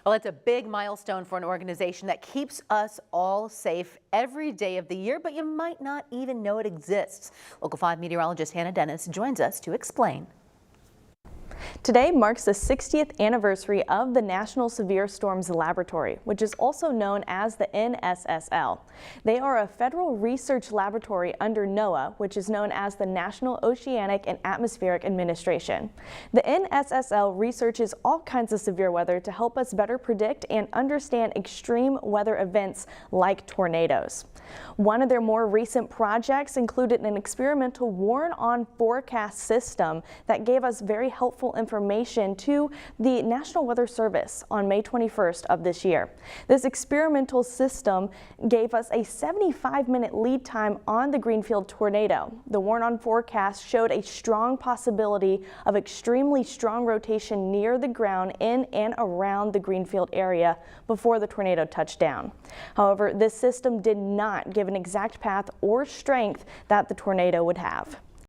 Well, it's a big milestone for an organization that keeps us all safe every day of the year, but you might not even know it exists. Local 5 meteorologist Hannah Dennis joins us to explain. Today marks the 60th anniversary of the National Severe Storms Laboratory, which is also known as the NSSL. They are a federal research laboratory under NOAA, which is known as the National Oceanic and Atmospheric Administration. The NSSL researches all kinds of severe weather to help us better predict and understand extreme weather events like tornadoes. One of their more recent projects included an experimental warn-on forecast system that gave us very helpful information to the National Weather Service on May 21st of this year. This experimental system gave us a 75-minute lead time on the Greenfield tornado. The warn-on forecast showed a strong possibility of extremely strong rotation near the ground in and around the Greenfield area before the tornado touched down. However, this system did not give an exact path or strength that the tornado would have.